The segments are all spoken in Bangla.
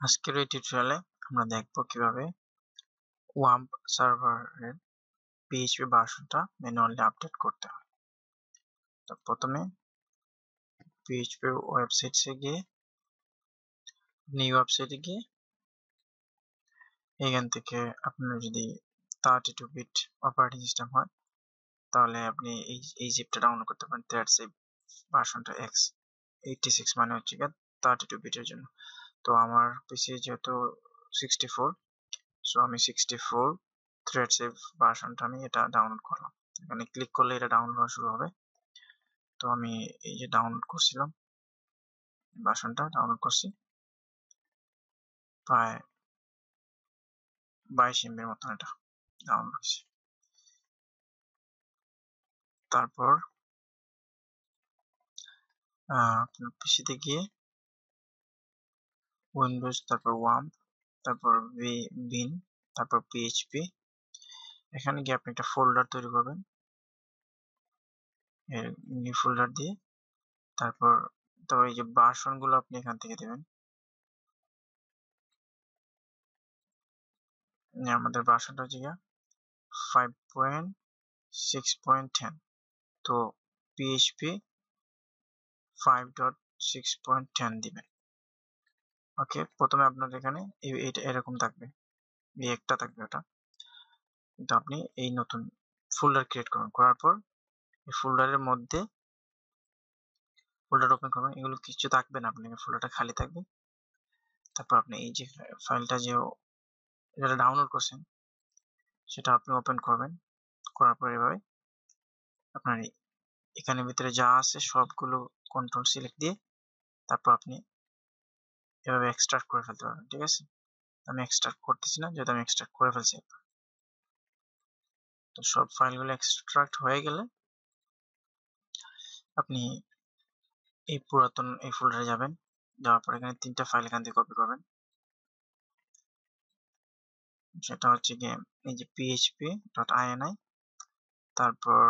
আজকের এই টিউটোরিয়ালে আমরা দেখব কিভাবে ওয়াম্প সার্ভারের পিএইচপি ভার্সনটা ম্যানুয়ালি আপডেট করতে হয়। তো প্রথমে পিএইচপি ওয়েবসাইটে গিয়ে নিউ ওয়েবসাইটে গিয়ে এখান থেকে আপনার যদি 32 বিট অপারেটিং সিস্টেম হয় তাহলে আপনি এই জিপটা ডাউনলোড করতে পারেন। থ্রেডশিপ ভার্সনটা x86 মানে হচ্ছে 32 বিটের জন্য। তো আমার পিসি যেহেতু 64, সো আমি 64 থ্রেডশিপ ভার্সনটা আমি এটা ডাউনলোড করলাম। এখানে ক্লিক করলে এটা ডাউনলোড হওয়া শুরু হবে। তো আমি এই যে ডাউনলোড করছিলাম, ভার্সনটা ডাউনলোড করছি, প্রায় 22 MB মতন এটা ডাউনলোড হয়েছে। তারপর আপনার পিসিতে গিয়ে উইন্ডোজ, তারপর ওয়াম্প, তারপর বিন, তারপর পিএইচপি, এখানে গিয়ে আপনি একটা ফোল্ডার তৈরি করবেন। নিউ ফোল্ডার দিয়ে তারপর এই যে ভার্সনগুলো আপনি এখান থেকে দেবেন। আমাদের ভার্সনটা হচ্ছে 5.6.10, তো পিএইচপি 5.6.10 দিবেন। ওকে, প্রথমে আপনার এখানে এইটা এরকম থাকবে, এই একটা থাকবে ওটা, কিন্তু আপনি এই নতুন ফোল্ডার ক্রিয়েট করবেন। করার পর এই ফোল্ডারের মধ্যে ফোল্ডার ওপেন করবেন, এগুলো কিছু থাকবে না, আপনি ফোল্ডারটা খালি থাকবে। তারপর আপনি এই যে ফাইলটা যে যেটা ডাউনলোড করছেন সেটা আপনি ওপেন করবেন। করার পর এভাবে আপনার এখানে ভিতরে যা আছে সবগুলো কন্ট্রোল সিলেক্ট দিয়ে তারপর আপনি এভাবে এক্সট্রাক্ট করে ফেলতে পারবেন। ঠিক আছে, আমি এক্সট্রাক্ট করতেছি না, যেহেতু আমি এক্সট্রাক্ট করে ফেলছি। তো সব ফাইলগুলো এক্সট্রাক্ট হয়ে গেলে আপনি এই পুরাতন এই ফোল্ডারে যাবেন। যাওয়ার পর এখানে 3টা ফাইল এখান থেকে কপি করবেন। সেটা হচ্ছে গিয়ে এই যে php.ini, তারপর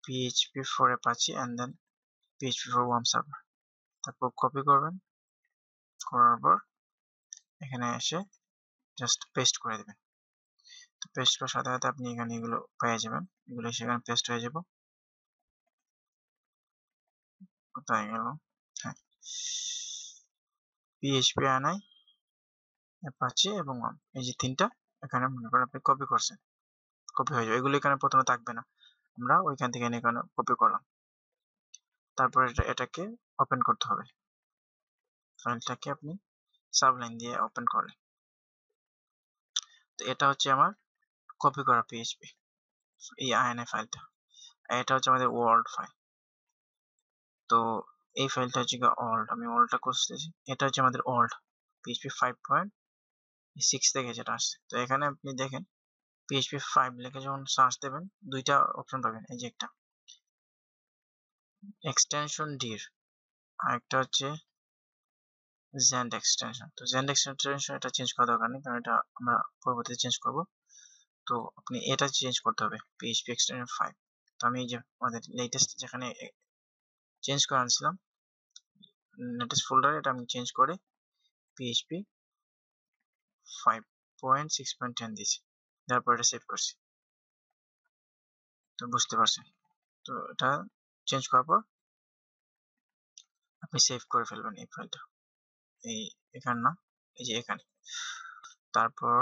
php for apache and then php for warm server, তারপর কপি করবেন। করার পর এখানে এসে জাস্ট পেস্ট করে দেবেন। তো পেস্ট করার সাথে সাথে আপনি এখানে এগুলো পেয়ে যাবেন, এগুলো সেখানে পেস্ট হয়ে যাব। কোথায় গেল? হ্যাঁ, php.ini, apache এবং warm, এই যে 3টা এখানে মনে করেন আপনি কপি করছেন, কপি হয়ে যাবে। এগুলো এখানে প্রথমে থাকবে না, আমরা ওইখান থেকে এখানে কপি করলাম। তারপর এটাকে ওপেন করতে হবে। ফাইলটাকে আপনি সাবলাইন দিয়ে ওপেন করলেন। তো এটা হচ্ছে আমার কপি করা পিএইচপি, এই আইএনএ ফাইলটা। এটা হচ্ছে আমাদের ওয়ার্ল্ড ফাইল। তো এই ফাইলটা হচ্ছে ওল্ড, আমি ওল্ডটা করতেছি। এটা হচ্ছে আমাদের ওল্ড পিএইচপি 5.6 থেকে যেটা আসছে। তো এখানে আপনি দেখেন পিএইচপি 5 লিখে যখন সার্চ দেবেন, দুইটা অপশন পাবেন। এই যে একটা এক্সটেনশন ডির, আর একটা হচ্ছে জেন্ড এক্সটেনশন। তো জেন্ড এক্সটেনশন এটা চেঞ্জ করা দরকার নেই, কারণ এটা আমরা পরবর্তীতে চেঞ্জ করব। তো আপনি এটা চেঞ্জ করতে হবে, পিএইচপি এক্সটেনশন 5। তো আমি এই যে আমাদের লেটেস্ট যেখানে চেঞ্জ করে আনছিলাম লেটেস্ট ফোল্ডারে, এটা আমি চেঞ্জ করে পিএইচপি 5.6.10 দিয়েছি। তারপর এটা সেভ করছি। তো বুঝতে পারছেন। তো এটা চেঞ্জ করার পর আপনি সেভ করে ফেলবেন এই ফাইলটা, এই এখানে না, এই যে এখানে। তারপর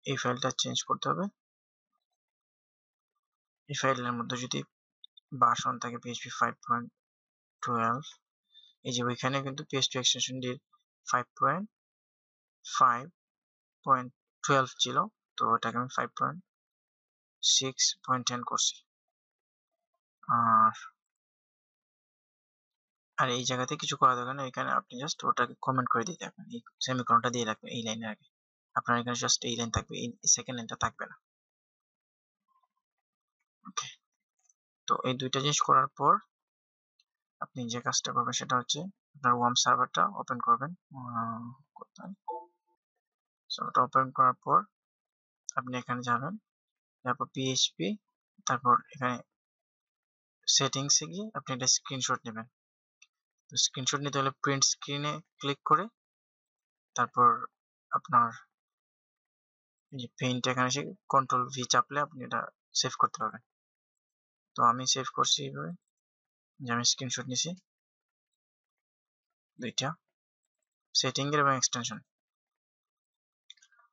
এই ফাইলটা চেঞ্জ করতে হবে। এই ফাইলের মধ্যে যদি ভার্সন থাকে পিএইচপি 5.12, এই যে ওইখানে কিন্তু পিএইচপি এক্সটেনশন ডির 5.5.12 ছিল, তো ওটাকে আমি 5.6.10 করছি। আর এই জায়গাতে কিছু করা দরকার নেই, এখানে আপনি জাস্ট ওটাকে কমেন্ট করে দিতে পারেন, এই সেমিকোলনটা দিয়ে রাখবেন এই লাইনের আগে। আপনার এখানে জাস্ট এই লাইন থাকবে, এই সেকেন্ড লাইনটা থাকবে না। ওকে, তো এই দুইটা জিনিস করার পর আপনি যে কাজটা করবেন সেটা হচ্ছে আপনার ওয়ার্ম সার্ভারটা ওপেন করবেন। কোথায়? সার্ভারটা ওপেন করার পর আপনি এখানে যাবেন, তারপর পিএইচপি, তারপর এখানে সেটিংসে গিয়ে আপনি একটা স্ক্রিনশট নেবেন। তো স্ক্রিনশট নিতে হলে প্রিন্ট স্ক্রিনে ক্লিক করে তারপর আপনার এই যে পেইন্ট এখানে এসে কন্ট্রোল ভি চাপলে আপনি এটা সেভ করতে পারবেন। তো আমি সেভ করছি এইভাবে যে আমি স্ক্রিনশট নিছি দুইটা, সেটিং এর এবং এক্সটেনশন।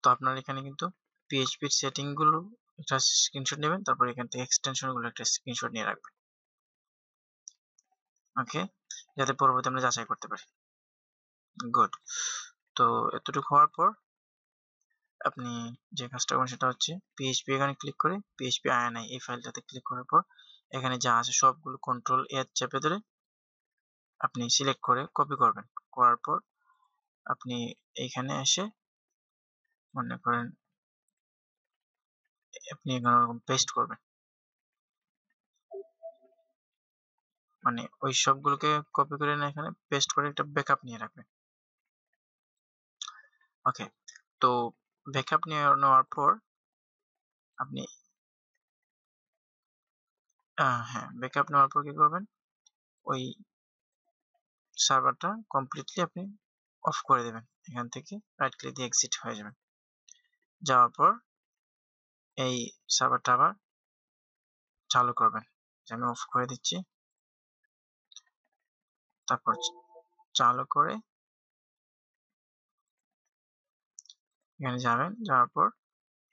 তো আপনার এখানে কিন্তু পিএইচপির সেটিং গুলো একটা স্ক্রিনশট নেবেন, তারপর এখান থেকে এক্সটেনশন গুলো একটা স্ক্রিনশট নিয়ে রাখবেন। ওকে, যাতে পরবর্তী আমরা যাচাই করতে পারি। গুড। তো এতটুকু হওয়ার পর আপনি যে কাজটা করবেন সেটা হচ্ছে পিএইচপি এখানে ক্লিক করে পিএইচপি আইএনআই এই ফাইলটাতে ক্লিক করার পর এখানে যা আছে সবগুলো কন্ট্রোল এ চেপে ধরে আপনি সিলেক্ট করে কপি করবেন। করার পর আপনি এইখানে এসে মনে করেন আপনি এরকম পেস্ট করবেন, মানে ওই সবগুলোকে কপি করে না এখানে পেস্ট করে একটা ব্যাকআপ নিয়ে রাখবেন। ওকে, তো ব্যাকআপ নিয়ে নেওয়ার পর আপনি হ্যাঁ, ব্যাকআপ নেওয়ার পর কি করবেন, ওই সার্ভারটা কমপ্লিটলি আপনি অফ করে দেবেন। এখান থেকে রাইট ক্লিক দিয়ে এক্সিট হয়ে যাবেন। যাওয়ার পর এই সার্ভারটা আবার চালু করবেন। আমি অফ করে দিচ্ছি, তারপর চালু করে এখানে যাবেন। যাওয়ার পর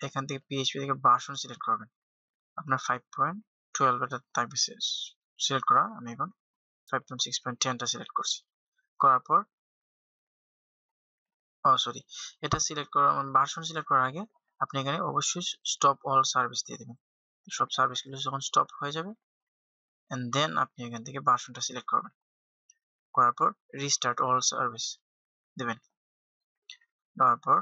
এখান থেকে পিএইচপি থেকে ভার্সন সিলেক্ট করবেন। আপনার 5.12 এটা থাকবে সিলেক্ট করা, আমি এখন 5.6.10টা সিলেক্ট করছি। করার পর সরি, এটা সিলেক্ট করার ভার্সন সিলেক্ট করার আগে আপনি এখানে অবশ্যই স্টপ অল সার্ভিস দিয়ে দেবেন। সব সার্ভিসগুলো যখন স্টপ হয়ে যাবে এন্ড দেন আপনি এখান থেকে ভার্সনটা সিলেক্ট করবেন। করার পর রিস্টার্ট অল সার্ভিস দেবেন। দেওয়ার পর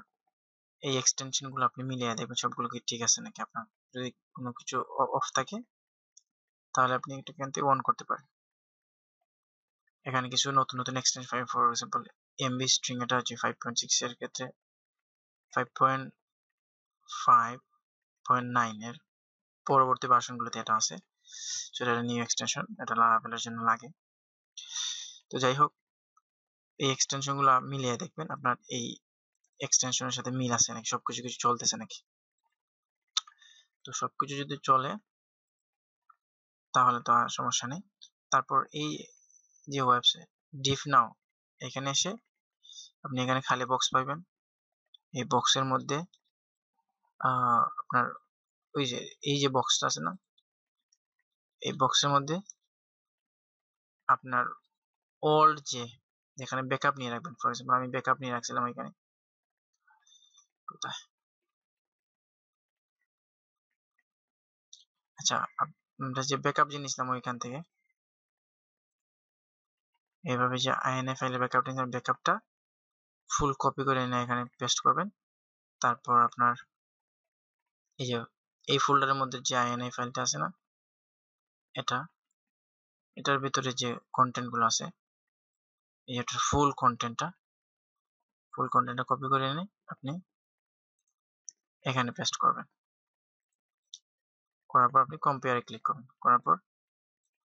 এই এক্সটেনশন গুলো আপনি মিলিয়ে দেখবেন সবগুলো কি ঠিক আছে নাকি। আপনার যদি কোনো কিছু অফ থাকে তাহলে আপনি এটা এখান থেকে অন করতে পারেন। এখানে কিছু নতুন নতুন এক্সটেনশন পাবেন, ফর এক্সাম্পল এমবি স্ট্রিং, এটা হচ্ছে 5.6 এর ক্ষেত্রে 5.5.9 এর পরবর্তী ভার্সন গুলোতে এটা আছে, সেটা নিউ এক্সটেনশন, এটা লারাভেলের জন্য লাগে। তো যাই হোক, এই এক্সটেনশন গুলো মিলিয়ে দেখবেন আপনার এই এক্সটেনশনের সাথে মিল আছে নাকি, সবকিছু কিছু চলতেছে নাকি। তো সবকিছু যদি চলে তাহলে তো আর সমস্যা নেই। তারপর এই যে ওয়েবসাইট ডিফ নাও, এখানে এসে আপনি এখানে খালি বক্স পাবেন। এই বক্সের মধ্যে আপনার ওই যে এই যে বক্সটা আছে না, এই বক্সের মধ্যে আপনার ওল্ড যেখানে ব্যাকআপ নিয়ে রাখবেন, ফর এক্সাম্পল আমি ব্যাকআপ নিয়ে রাখছিলাম এখানে, কোথায়, আচ্ছা আমরা যে ব্যাকআপ যে নিয়েছিলাম ওইখান থেকে এইভাবে যে আইএনএ ফাইলের ব্যাকআপ নিয়েছিলাম, ব্যাকআপটা ফুল কপি করে এনে এখানে পেস্ট করবেন। তারপর আপনার এই যে এই ফোল্ডারের মধ্যে যে আইএনএ ফাইলটা আছে না, এটার ভিতরে যে কন্টেন্ট গুলো আছে, এটার ফুল কন্টেন্টটা কপি করে এনে আপনি এখানে পেস্ট করবেন। করার পর আপনি কম্পেয়ারে ক্লিক করবেন। করার পর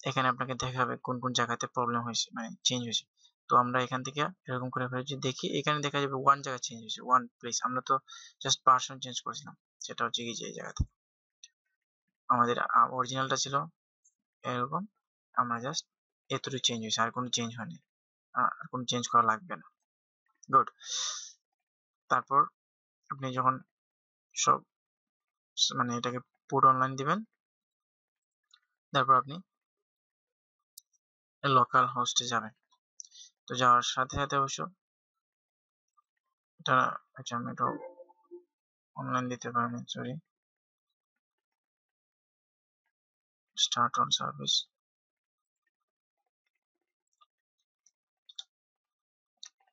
এখানে আপনাকে দেখাবে কোন কোন জায়গাতে প্রবলেম হয়েছে, মানে চেঞ্জ হয়েছে। তো আমরা এখান থেকে এরকম করে ফেলেছি, দেখি এখানে দেখা যাবে ওয়ান জায়গায় চেঞ্জ হয়েছে, ওয়ান প্লেস। আমরা তো জাস্ট পার্সন চেঞ্জ করেছিলাম, সেটা হচ্ছে কি যে এই জায়গাতে আমাদের অরিজিনালটা ছিল এরকম, আমরা জাস্ট এতটুকু চেঞ্জ হয়েছে, আর কোনো চেঞ্জ হয়নি, আর কোনো চেঞ্জ করা লাগবে না। গুড। তারপর আপনি যখন সব মানে এটাকে পুট অনলাইন দিবেন, তারপর আপনি লোকাল হোস্টে যাবেন। তো যাওয়ার সাথে সাথে অবশ্য এটা, আচ্ছা আমি এটা অনলাইন দিতে পারিনি, সরি, স্টার্ট অন সার্ভিস।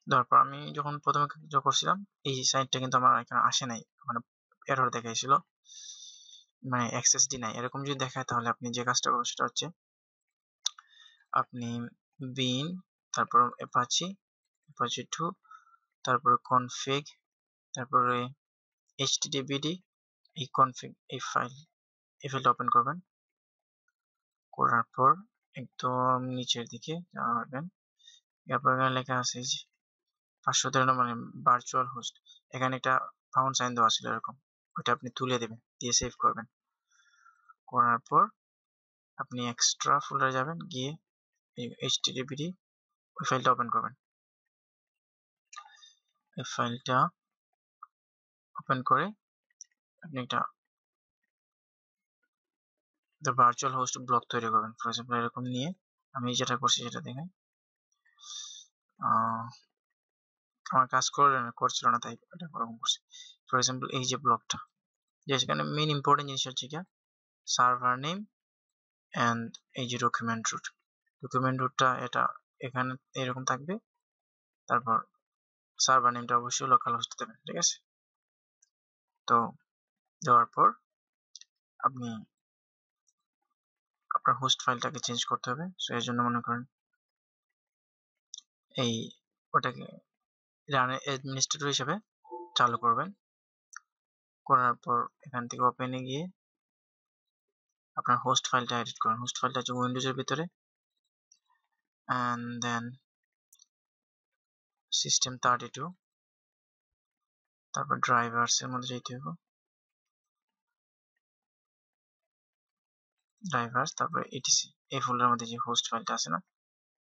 তারপর আমি যখন প্রথমে করছিলাম এই সাইটটা কিন্তু আমার এখানে আসে নাই, মানে এরর দেখাইছিল, মানে অ্যাক্সেস ডিনাই এরকম যদি দেখায় তাহলে আপনি যে কাজটা করবেন সেটা হচ্ছে আপনি বিন, তারপর অ্যাপাচি 2, তারপরে কনফিগ, তারপরে এইচটিটিপিডি, এই কনফিগ এই ফাইলটা ওপেন করবেন। করার পর একদম নিচের দিকে যাবেন, এরপর এখানে লেখা আছে এই যে 513 মানে ভার্চুয়াল হোস্ট, এখানে একটা পাউন্ড সাইন দেওয়া ছিল এরকম, ওইটা আপনি তুলে দেবেন, দিয়ে সেভ করবেন। করার পর আপনি এক্সট্রা ফোল্ডারে যাবেন, গিয়ে httpd ওই ফাইলটা ওপেন করবেন। এই ফাইলটা ওপেন করে আপনি একটা ভার্চুয়াল হোস্ট ব্লক তৈরি করবেন। ফর এক্সাম্পল এরকম নিয়ে আমি যেটা করছি সেটা দেখেন, আমার কাজ করছিল না তাই এটা ওরকম করছি। ফর এক্সাম্পল এই যে ব্লকটা, যেখানে মেইন ইম্পর্টেন্ট জিনিস হচ্ছে কি সার্ভার নেম এন্ড এই যে ডকুমেন্ট রুট, ডকুমেন্ট রুটটা এটা এখানে এরকম থাকবে, তারপর সার্ভার নেমটা অবশ্যই লোকাল হোস্ট দেবেন, ঠিক আছে। তো দেওয়ার পর আপনি আপনার হোস্ট ফাইলটাকে চেঞ্জ করতে হবে। সো এর জন্য মনে করেন এই ওটাকে রানের অ্যাডমিনিস্ট্রেটর হিসেবে চালু করবেন। করার পর এখান থেকে ওপেনে গিয়ে আপনার হোস্ট ফাইলটা এডিট করুন। হোস্ট ফাইলটা হচ্ছে উইন্ডোজের ভিতরে, and then system32, তারপর ড্রাইভার্স এর মধ্যে যেতে হবে, ড্রাইভার্স, তারপর etc, এই ফোল্ডারের মধ্যে যে হোস্ট ফাইলটা আছে না,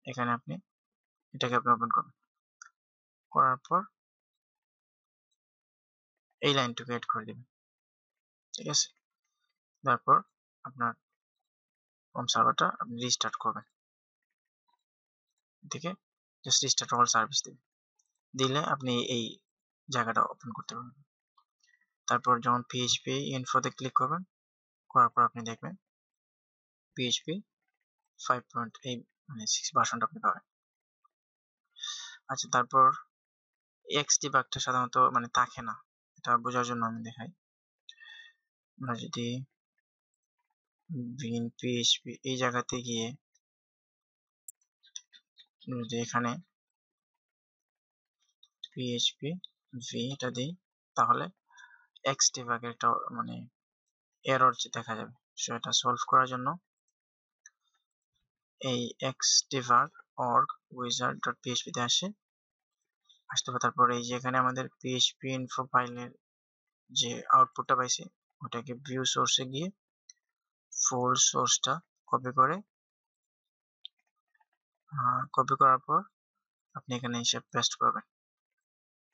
এখানে আপনি এটাকে আপনি ওপেন করবেন। করার পর এই লাইনটুকু এড করে দিবেন, ঠিক আছে। তারপর আপনার হোম সার্ভারটা আপনি রিস্টার্ট করবেন, থেকে জাস্ট রিস্টার্ট অল সার্ভিস দিবেন, দিলে আপনি এই জায়গাটা ওপেন করতে পারবেন। তারপর যখন PHP ইনফোতে ক্লিক করবেন, করার পর আপনি দেখবেন PHP 5.8 মানে 6 ভার্সনটা আপনি পাবেন। আচ্ছা, তারপর Xdebugটা সাধারণত মানে থাকে না, এটা বোঝার জন্য আমি দেখাই। আমরা যদি bin PHP এই জায়গাতে গিয়ে যদি এখানে PHP v এটা দিই, তাহলে Xdebug এর একটা মানে এরর দেখা যাবে। সো এটা সলভ করার জন্য এই xdebug org wizard.php তে আসতে হবে। তারপরে এই যে এখানে আমাদের PHP info ফাইলের যে আউটপুটটা পাইছি, ওটাকে ভিউ সোর্সে গিয়ে ফুল সোর্সটা কপি করার পর আপনি এখানে এসে পেস্ট করবেন।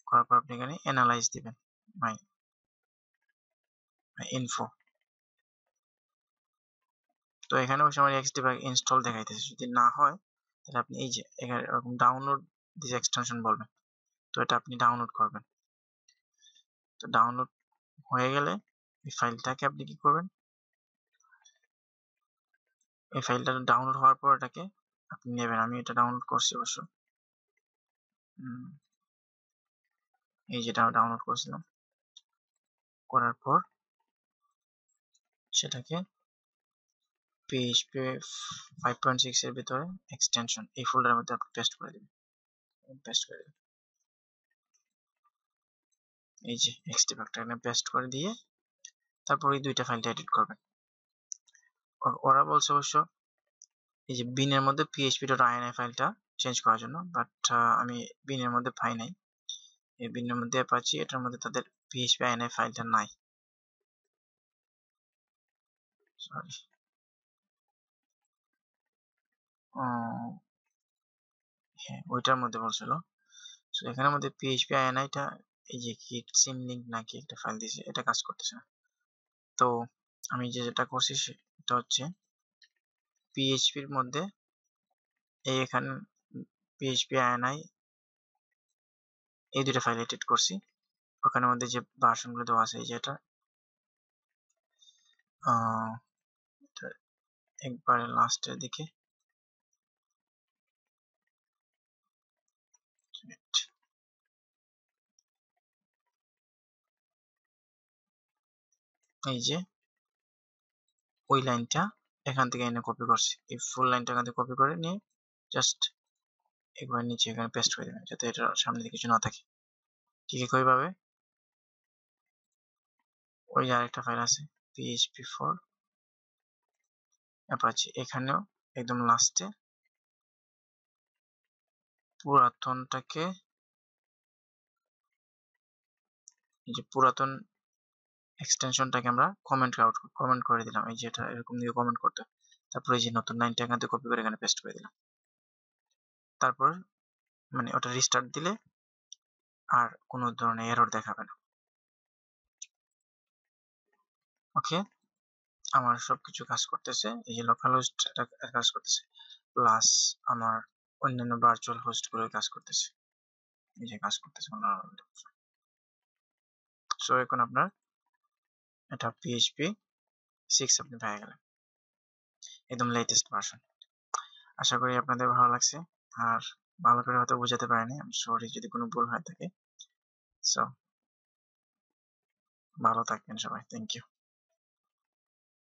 করার পর আপনি এখানে অ্যানালাইজ দিবেন মাই ইনফো। তো এখানে অবশ্য আমার Xdebug ইনস্টল দেখাইতেছে, যদি না হয় তাহলে আপনি এই যে এখানে এরকম ডাউনলোড দিস এক্সটেনশন বলবেন, তো এটা আপনি ডাউনলোড করবেন। তো ডাউনলোড হয়ে গেলে এই ফাইলটাকে আপনি কি করবেন, এই ফাইলটা ডাউনলোড হওয়ার পর এটাকে আপনি নেবেন। আমি এটা ডাউনলোড করছি অবশ্য, এই যেটা ডাউনলোড করেছিলাম। করার পর সেটাকে PHP 5.6 এর ভিতরে এক্সটেনশন এই ফোল্ডারের মধ্যে আপনি পেস্ট করে দিবেন। এই যে Xdebugটা এখানে পেস্ট করে দিয়ে তারপর এই দুইটা ফাইলটা এডিট করবেন। ওরা বলছে অবশ্য এই যে বিনের মধ্যে php.ini ফাইলটা চেঞ্জ করার জন্য, বাট আমি বিনের মধ্যে পাই নাই। এই বিনের মধ্যে পাচ্ছি, এটার মধ্যে তাদের php.ini ফাইলটা নাই, সরি। হ্যাঁ, ওইটার মধ্যে বলছিল। সো এখানের মধ্যে php.ini-টা এই যে কি সিমলিঙ্ক নাকি একটা ফাইল দিয়েছে, এটা কাজ করতেছে না। তো আমি যেটা করছি সেটা হচ্ছে PHP এর মধ্যে এখানে php.ini এই দুটো ফাইল এডিট করছি। ওখানের মধ্যে যে ভার্সনগুলো দেওয়া আছে, এই যে এটা একবারে লাস্টের দিকে, এই যে ওই লাইনটা এখান থেকে এনে কপি করছি, এই ফুল লাইনটা এখান থেকে কপি করে নিয়ে জাস্ট একবার নিচে এখানে পেস্ট করে দেবেন, যাতে এটার সামনে দিকে কিছু না থাকে। ঠিক একইভাবে ওই যে আরেকটা ফাইল আছে php4 অ্যাপাচি, এখানেও একদম লাস্টে পুরাতনটাকে, এই যে পুরাতন এক্সটেনশনটাকে আমরা কমেন্ট করে দিলাম, এই যে এটা এরকম দিয়ে কমেন্ট করতে, তারপর এই যে নতুন লাইনটা এখান থেকে কপি করে এখানে পেস্ট করে দিলাম। তারপর মানে ওটা রিস্টার্ট দিলে আর কোনো ধরনের এরর দেখাবে না। ওকে, আমার সবকিছু কাজ করতেছে, এই যে লোকাল হোস্ট এটা কাজ করতেছে, প্লাস আমার অন্যান্য ভার্চুয়াল হোস্ট গুলো কাজ করতেছে, এই যে কাজ করতেছে। সো এখন আপনার এটা PHP 6 আপনি পেয়ে গেলেন, একদম লেটেস্ট ভার্সন। আশা করি আপনাদের ভালো লাগছে, আর ভালো করে হয়তো বোঝাতে পারিনি, আমি সরি যদি কোনো ভুল হয়ে থাকে। সো ভালো থাকবেন সবাই, থ্যাংক ইউ।